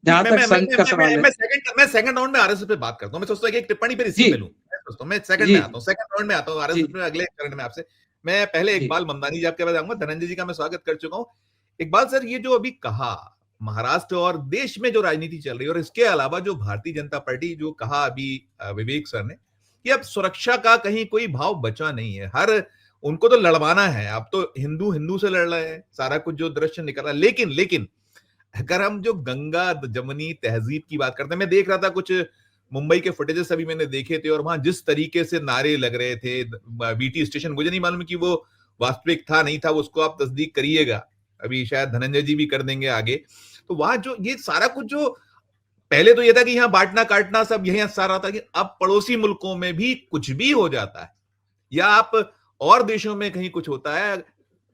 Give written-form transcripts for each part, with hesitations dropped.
जहां तक मैं संघ का सवाल है। मैं सेकंड राउंड में आरएसएस पे बात करता हूँ। मैं सोचता हूँ कि एक टिप्पणी फिर इसी जी पे लूं। मैं सोचता हूँ मैं सेकंड में जी आता हूँ, सेकंड राउंड में आता हूँ जी आरएसएस में अगले चरण में आपसे। मैं पहले जी इकबाल ममदानी जी आपके बाद आऊंगा। धनंजय जी का मैं स्वागत कर चुका हूँ। इकबाल सर, ये जो अभी कहा महाराष्ट्र और देश में जो राजनीति चल रही है, और इसके अलावा जो भारतीय जनता पार्टी जो कहा अभी विवेक सर ने कि अब सुरक्षा का कहीं कोई भाव बचा नहीं है, हर उनको तो लड़वाना है। अब तो हिंदू हिंदू से लड़ रहे हैं, सारा कुछ जो दृश्य निकल रहा है। लेकिन लेकिन अगर हम जो गंगा जमुनी तहजीब की बात करते हैं, मैं देख रहा था कुछ मुंबई के फुटेजेस अभी मैंने देखे थे, और वहां जिस तरीके से नारे लग रहे थे बीटी स्टेशन, मुझे नहीं मालूम कि वो वास्तविक था नहीं था, उसको आप तस्दीक करिएगा, अभी शायद धनंजय जी भी कर देंगे आगे। तो वहां जो ये सारा कुछ जो पहले तो ये था कि यहाँ बांटना काटना सब यही सारा था, कि अब पड़ोसी मुल्कों में भी कुछ भी हो जाता है, या आप और देशों में कहीं कुछ होता है,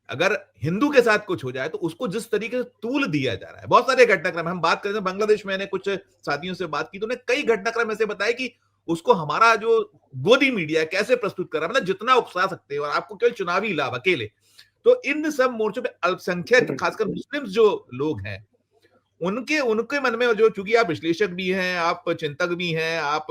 अगर हिंदू के साथ कुछ हो जाए तो उसको जिस तरीके से तूल दिया जा रहा है। बहुत सारे घटनाक्रम हम बात करें, बांग्लादेश मैंने कुछ साथियों से बात की तो उन्हें कई घटनाक्रम ऐसे बताए कि उसको हमारा जो गोदी मीडिया कैसे प्रस्तुत कर रहा है, मतलब जितना उकसा सकते हैं, और आपको केवल चुनावी लाभ अकेले। तो इन सब मोर्चों पे अल्पसंख्यक खासकर मुस्लिम जो लोग हैं, उनके उनके मन में जो, चूंकि आप विश्लेषक भी हैं, आप चिंतक भी हैं, आप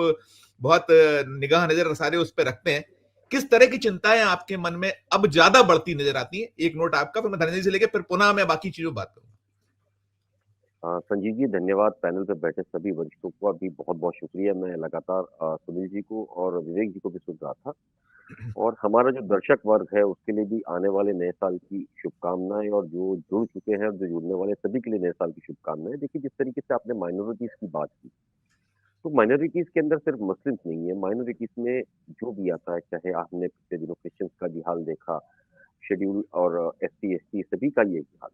बहुत निगाह नजर सारे उस पर रखते हैं, किस तरह की चिंताएं आपके मन में अब ज्यादा बढ़ती नजर आती हैं? एक नोट आपका, फिर मैं धनंजय से लेके फिर पुनः मैं बाकी चीजों बात करूंगा। संजीव जी धन्यवाद। पैनल पे बैठे सभी वरिष्ठों को भी बहुत बहुत शुक्रिया। मैं लगातार सुनील जी को और विवेक जी को भी सुन रहा था, और हमारा जो दर्शक वर्ग है उसके लिए भी आने वाले नए साल की शुभकामनाएं, और जो जुड़ चुके हैं और जो जुड़ने वाले सभी के लिए नए साल की शुभकामनाएं। देखिए, जिस तरीके से आपने माइनॉरिटीज की बात की, तो माइनॉरिटीज के अंदर सिर्फ मुस्लिम्स नहीं है, माइनॉरिटीज में जो भी आता है, चाहे आपने पिछले दिनों क्रिश्चियंस का भी हाल देखा, शेड्यूल और SC ST सभी का ये हाल।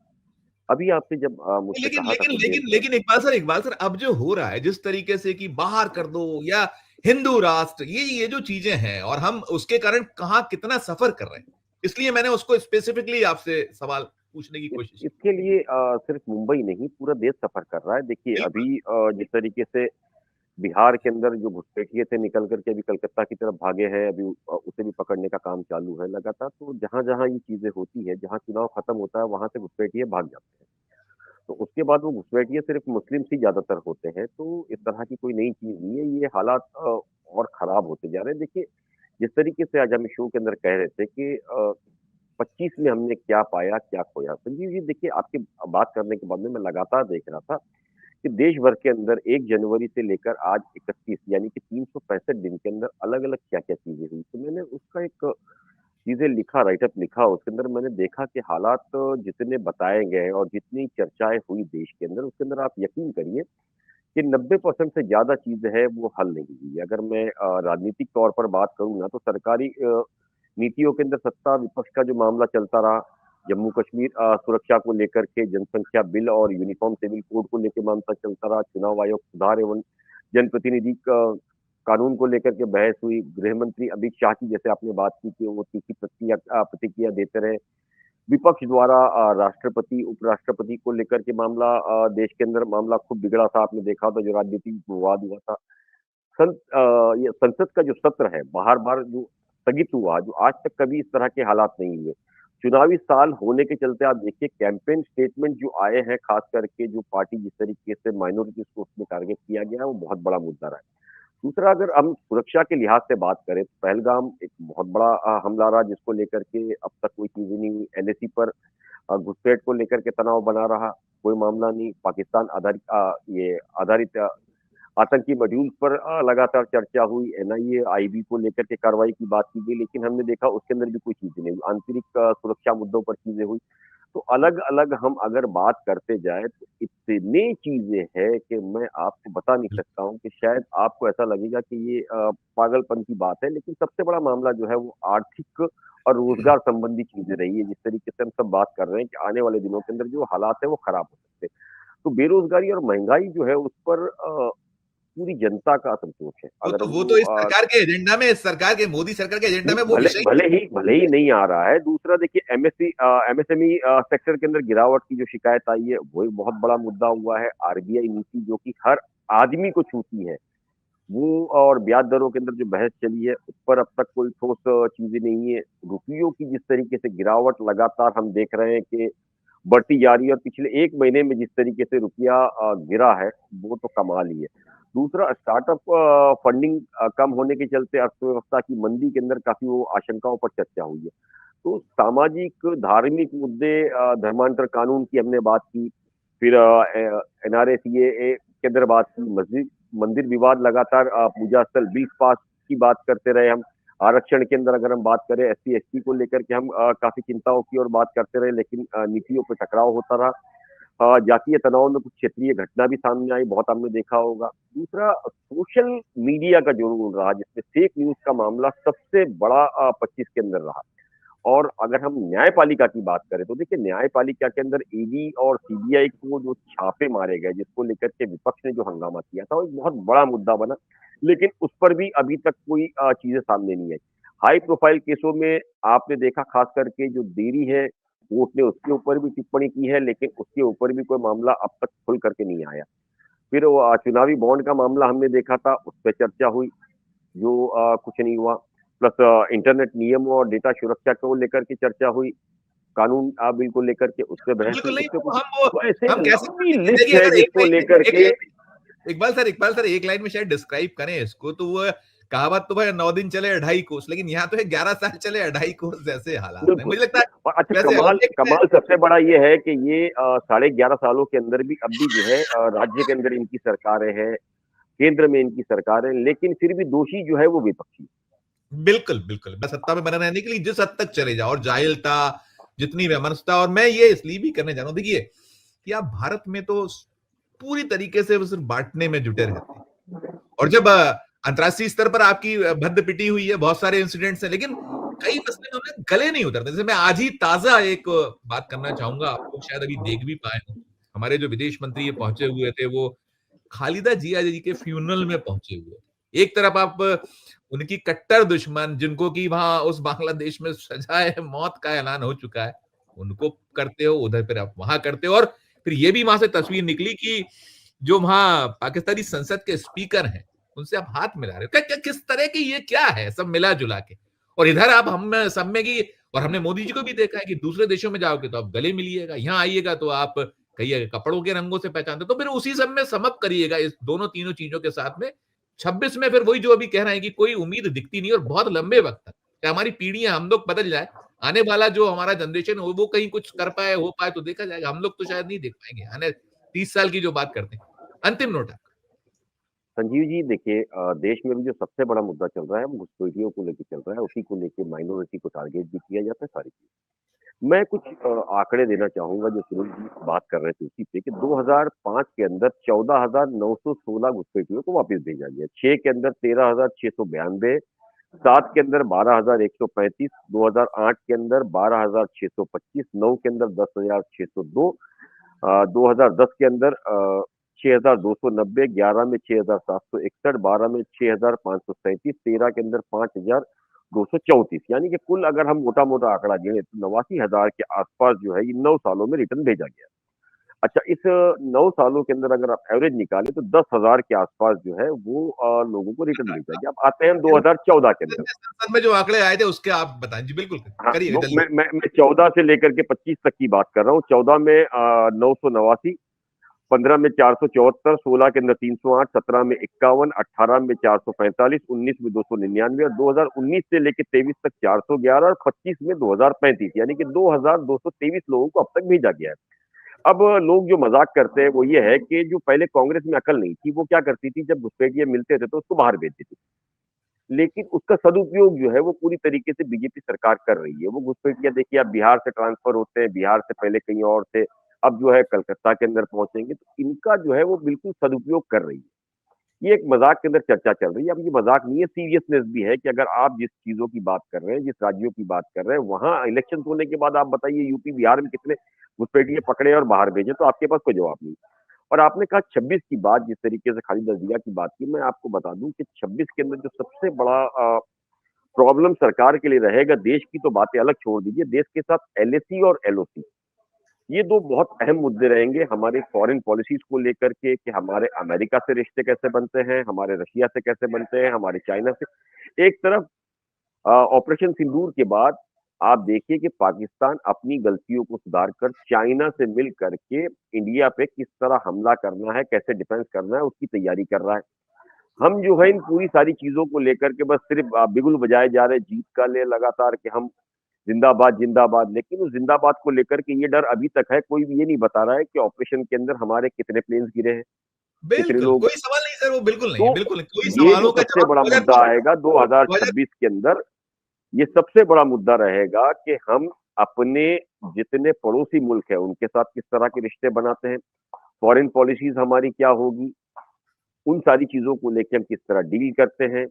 अभी आपने जब मुझसे लेकिन कहा था लेकिन कुछ देर लेकिन लेकिन इकबाल सर अब जो हो रहा है जिस तरीके से कि बाहर कर दो या हिंदू राष्ट्र, ये जो चीजें हैं, और हम उसके कारण कहाँ कितना सफर कर रहे हैं, इसलिए मैंने उसको स्पेसिफिकली आपसे सवाल पूछने की कोशिश की। इसके लिए सिर्फ मुंबई नहीं, पूरा देश सफर कर रहा है। देखिए, बिल्कुल। अभी जिस तरीके से बिहार के अंदर जो घुसपैठिए थे निकल करके अभी कलकत्ता की तरफ भागे हैं, अभी उसे भी पकड़ने का काम चालू है लगातार। तो जहां जहां ये चीजें होती है, जहां चुनाव खत्म होता है, वहां से घुसपैठिए भाग जाते हैं। तो उसके बाद वो घुसपैठिए सिर्फ मुस्लिम ही ज्यादातर होते हैं। तो इस तरह की कोई नई चीज नहीं है, ये हालात और खराब होते जा रहे हैं। देखिए, जिस तरीके से आज हम शो के अंदर कह रहे थे कि 25 में हमने क्या पाया क्या खोया। संजीव जी देखिए, आपकी बात करने के बाद में मैं लगातार देख रहा था कि देश भर के अंदर 1 जनवरी से लेकर आज 31 यानी कि 365 दिन के अंदर अलग अलग क्या क्या चीजें हुई। तो मैंने उसका एक चीजें लिखा, राइटअप लिखा। उसके अंदर मैंने देखा कि हालात जितने बताए गए और जितनी चर्चाएं हुई देश के अंदर, उसके अंदर आप यकीन करिए कि 90% से ज्यादा चीज है वो हल नहीं हुई। अगर मैं राजनीतिक तौर पर बात करूँ ना, तो सरकारी नीतियों के अंदर सत्ता विपक्ष का जो मामला चलता रहा, जम्मू कश्मीर सुरक्षा को लेकर के, जनसंख्या बिल और यूनिफॉर्म सिविल कोड को लेकर मामला चलता रहा, चुनाव आयोग सुधार एवं जनप्रतिनिधि कानून को लेकर के बहस हुई, गृह मंत्री अमित शाह की जैसे आपने बात की कि वो तीखी प्रतिक्रिया प्रतिक्रिया देते रहे, विपक्ष द्वारा राष्ट्रपति उपराष्ट्रपति को लेकर के मामला, देश के अंदर मामला खूब बिगड़ा था। आपने देखा था जो राजनीतिक विवाद हुआ था। ये संसद का जो सत्र है बार बार जो स्थगित हुआ, जो आज तक कभी इस तरह के हालात नहीं हुए। चुनावी साल होने के चलते आप देखिए कैंपेन स्टेटमेंट जो आए हैं, खास करके जो पार्टी जिस तरीके से माइनॉरिटीज को उसमें टारगेट किया गया है, वो बहुत बड़ा मुद्दा रहा है। दूसरा, अगर हम सुरक्षा के लिहाज से बात करें तो पहलगाम एक बहुत बड़ा हमला रहा, जिसको लेकर के अब तक कोई चीजें नहीं हुई। NSE पर घुसपैठ को लेकर के तनाव बना रहा, कोई मामला नहीं। पाकिस्तान आधारित ये आधारित आतंकी मॉड्यूल पर लगातार चर्चा हुई। NIA IB को लेकर के कार्रवाई की बात की गई, लेकिन हमने देखा उसके अंदर भी कोई चीजें नहीं हुई। आंतरिक सुरक्षा मुद्दों पर चीजें हुई। तो अलग अलग हम अगर बात करते जाए तो इतनी चीजें हैं कि मैं आपको बता नहीं सकता हूँ, कि शायद आपको ऐसा लगेगा कि ये पागलपन की बात है। लेकिन सबसे बड़ा मामला जो है वो आर्थिक और रोजगार संबंधी चीजें रही है। जिस तरीके से हम सब बात कर रहे हैं कि आने वाले दिनों के अंदर जो हालात है वो खराब हो सकते हैं। तो बेरोजगारी और महंगाई जो है उस पर पूरी जनता का असंतोष है। अगर वो तो वो इस सरकार के एजेंडा में, इस सरकार के मोदी सरकार के एजेंडा नहीं, में वो भले विषय। भले ही नहीं आ रहा है। दूसरा देखिए, MSME सेक्टर के अंदर गिरावट की जो शिकायत आई है वो एक बहुत बड़ा मुद्दा हुआ है। RBI नीति जो कि हर आदमी को छूती है, वो और ब्याज दरों के अंदर जो बहस चली है उस पर अब तक कोई ठोस चीजें नहीं है। रुपयों की जिस तरीके से गिरावट लगातार हम देख रहे हैं कि बढ़ती जा रही है, और पिछले 1 महीने में जिस तरीके से रुपया गिरा है, वो तो कमाल ही है। दूसरा, स्टार्टअप फंडिंग कम होने के चलते अर्थव्यवस्था की मंदी के अंदर काफ़ी वो आशंकाओं पर चर्चा हुई है। तो सामाजिक, धार्मिक मुद्दे, धर्मांतर कानून की हमने बात की, फिर एनआरए, सीएए के अंदर बात की, मस्जिद मंदिर विवाद लगातार, पूजा स्थल बिल पास की बात करते रहे हम। आरक्षण के अंदर अगर हम बात करें, एससी एसटी को लेकर के हम काफ़ी चिंताओं की ओर बात करते रहे, लेकिन नीतियों पे टकराव होता रहा। जातीय तनाव में कुछ क्षेत्रीय घटना भी सामने आई, बहुत आपने देखा होगा। दूसरा, सोशल मीडिया का जो रोल रहा, जिसमें फेक न्यूज़ का मामला सबसे बड़ा 25 के अंदर रहा। और अगर हम न्यायपालिका की बात करें, तो देखिए न्यायपालिका के अंदर ईडी और सीबीआई को जो छापे मारे गए, जिसको लेकर के विपक्ष ने जो हंगामा किया था, वो एक बहुत बड़ा मुद्दा बना। लेकिन उस पर भी अभी तक कोई चीजें सामने नहीं आई। हाई प्रोफाइल केसों में आपने देखा, खास करके जो देरी है, कोर्ट ने उसके ऊपर भी टिप्पणी की है, लेकिन उसके ऊपर भी कोई मामला अब तक खुल करके नहीं आया। फिर वो चुनावी बॉन्ड का मामला हमने देखा था, उस पर चर्चा हुई, जो कुछ नहीं हुआ। प्लस इंटरनेट नियम और डेटा सुरक्षा को लेकर के चर्चा हुई, कानून बिल को लेकर के उस पे बहस हुई, बिल्कुल नहीं, उस पे वो कुछ। तो ऐसे हम कैसे लंबी लिस्ट देखिए है अगर एक जिसको लाइन लेकर में के। इकबाल सर एक लाइन में शायद डिस्क्राइब करें इसको, तो वो कहावत तो भाई 9 दिन चले 2.5 कोस, लेकिन यहाँ तो है 11 साल चले 2.5 कोस जैसे हालात हैं, बिल्कुल। मुझे लगता है। और अच्छा, वैसे कमाल अब एक कमाल सबसे बड़ा ये है कि ये 11.5 सालों के अंदर भी अब भी जो है, राज्य के अंदर इनकी सरकारें हैं, केंद्र में इनकी सरकार है, लेकिन फिर भी दोषी जो है वो विपक्षी। बिल्कुल बिल्कुल, बस सत्ता में बने रहने के लिए जिस हद तक चले जाओ, और जाहिलता, जितनी वैमनस्यता, और मैं ये इसलिए भी करने जा रहा हूं, देखिए कि आप भारत में तो पूरी तरीके से वो सिर्फ बांटने में जुटे रहते हैं। और जब अंतर्राष्ट्रीय स्तर पर आपकी भद्द पिटी हुई है, बहुत सारे इंसिडेंट्स हैं, लेकिन कई मसले में हमें गले नहीं उतरते। जैसे मैं आज ही ताजा एक बात करना चाहूंगा, आप लोग शायद अभी देख भी पाए हो, हमारे जो विदेश मंत्री ये पहुंचे हुए थे, वो खालिदा जिया जी के फ्यूनरल में पहुंचे हुए थे। एक तरफ आप उनकी कट्टर दुश्मन, जिनको कि वहां उस बांग्लादेश में सजाए मौत का ऐलान हो चुका है, उनको करते हो, उधर फिर आप वहां करते हो, और फिर ये भी वहां से तस्वीर निकली कि जो वहां पाकिस्तानी संसद के स्पीकर हैं, उनसे आप हाथ मिला रहे हो। किस तरह की ये क्या है, सब मिला जुला के। और इधर आप हम सब में की, और हमने मोदी जी को भी देखा है कि दूसरे देशों में जाओगे तो आप गले मिलिएगा, यहाँ आइएगा तो आप कई कपड़ों के रंगों से पहचानते, तो फिर उसी सब में समअप करिएगा इस दोनों तीनों चीजों के साथ में। 26 में फिर वही जो अभी कह रहे हैं कि कोई उम्मीद दिखती नहीं, और बहुत लंबे वक्त तक कि हमारी पीढ़ियां, हम लोग बदल जाए, आने वाला जो हमारा जनरेशन हो वो कहीं कुछ कर पाए, हो पाए तो देखा जाएगा, हम लोग तो शायद नहीं देख पाएंगे आने 30 साल की जो बात करते हैं। अंतिम नोट आपका। संजीव जी, देखिए, देश में भी जो सबसे बड़ा मुद्दा चल रहा है वो घुसपैठियों को लेके चल रहा है, उसी को लेके माइनॉरिटी को टारगेट भी किया जाता है, सारी चीज। मैं कुछ आंकड़े देना चाहूंगा, जो सुनील जी बात कर रहे थे उसी पे, कि 2005 के अंदर 14,916 घुसपैठियों को वापस भेजा गया, 6 के अंदर 13,692, 7 के अंदर 12,135, 2008 के अंदर 12,625, 9 के अंदर 10,602, 2010 के अंदर 6,290, 11 में 6,761, 12 में 6,537, 13 के अंदर 5,234। यानी कि कुल अगर हम मोटा मोटा आंकड़ा गिने तो 89,000 के आसपास जो है ये 9 सालों में रिटर्न भेजा गया। अच्छा, इस 9 सालों के अंदर अगर आप एवरेज निकालें तो 10,000 के आसपास जो है वो लोगों को रिटर्न भेजा गया। अब आते हैं हम 2014 के अंदर। संसद में जो आंकड़े आए थे उसके आप बताएं जी, बिल्कुल हाँ, करिएगा वो जल्दी। मैं 14 से लेकर के 25 तक की बात कर रहा हूँ। 14 में 989, 15 में 474, 16 के अंदर 308, 17 में 51, 18 में 445, 19 में 299, और 2019 से लेकर 23 तक 411, और 25 में 2035, यानी कि 2,223 लोगों को अब तक भेजा गया है। अब लोग जो मजाक करते हैं वो ये है कि जो पहले कांग्रेस में अकल नहीं थी, वो क्या करती थी, जब घुसपैठिए मिलते थे तो उसको बाहर भेज देती थी। लेकिन उसका सदुपयोग जो है वो पूरी तरीके से बीजेपी सरकार कर रही है। वो घुसपैठिया, देखिए, आप बिहार से ट्रांसफर होते हैं, बिहार से पहले कहीं और थे, अब जो है कलकत्ता के अंदर पहुंचेंगे, तो इनका जो है वो बिल्कुल सदुपयोग कर रही है। ये एक मजाक के अंदर चर्चा चल रही है। अब ये मजाक नहीं है, सीरियसनेस भी है, कि अगर आप जिस चीजों की बात कर रहे हैं, जिस राज्यों की बात कर रहे हैं, वहां इलेक्शन होने के बाद आप बताइए यूपी बिहार में कितने घुसपैठिए पकड़े और बाहर भेजे, तो आपके पास कोई जवाब नहीं। और आपने कहा 26 की बात, जिस तरीके से खालिदा जिया की बात की, मैं आपको बता दूं कि 26 के अंदर जो सबसे बड़ा प्रॉब्लम सरकार के लिए रहेगा, देश की तो बातें अलग छोड़ दीजिए, देश के साथ एलएसी और एलओसी, ये दो बहुत अहम मुद्दे रहेंगे हमारे फॉरेन पॉलिसीज को लेकर के, कि हमारे अमेरिका से रिश्ते कैसे बनते हैं, हमारे रशिया से कैसे बनते हैं, हमारे चाइना से। एक तरफ ऑपरेशन सिंदूर के बाद आप देखिए कि पाकिस्तान अपनी गलतियों को सुधार कर चाइना से मिल करके इंडिया पे किस तरह हमला करना है, कैसे डिफेंस करना है, उसकी तैयारी कर रहा है। हम जो है इन पूरी सारी चीजों को लेकर के बस सिर्फ बिगुल बजाए जा रहे, जीत का ले लगातार कि हम जिंदाबाद जिंदाबाद, लेकिन उस जिंदाबाद को लेकर के ये डर अभी तक है, कोई भी ये नहीं बता रहा है कि ऑपरेशन के अंदर हमारे कितने प्लेन्स गिरे हैं, कितने बिल्कुल, लोग। कोई सवाल नहीं सर, वो बिल्कुल नहीं तो है, बिल्कुल नहीं। कोई ये जो सवालों का सबसे जवाब बड़ा मुद्दा आएगा 2000 2026 के अंदर, ये सबसे बड़ा मुद्दा रहेगा कि हम अपने जितने पड़ोसी मुल्क हैं उनके साथ किस तरह के रिश्ते बनाते हैं, फॉरेन पॉलिसीज हमारी क्या होगी, उन सारी चीजों को लेके हम किस तरह डील करते हैं।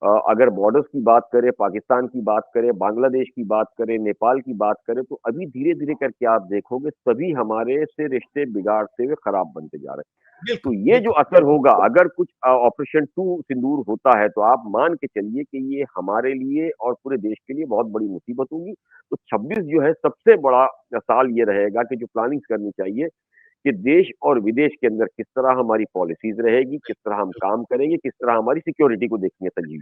अगर बॉर्डर्स की बात करें, पाकिस्तान की बात करें, बांग्लादेश की बात करें, नेपाल की बात करें, तो अभी धीरे-धीरे करके आप देखोगे सभी हमारे से रिश्ते बिगाड़ते हुए खराब बनते जा रहे हैं। तो बिल्कुल, ये जो बिल्कुल। असर होगा, अगर कुछ ऑपरेशन 2 सिंदूर होता है, तो आप मान के चलिए कि ये हमारे लिए और पूरे देश के लिए बहुत बड़ी मुसीबत होगी। तो 26 जो है सबसे बड़ा साल ये रहेगा कि जो प्लानिंग्स करनी चाहिए कि देश और विदेश के अंदर किस तरह हमारी पॉलिसीज रहेगी, किस तरह हम काम करेंगे, किस तरह हमारी सिक्योरिटी को देखेंगे संजीव।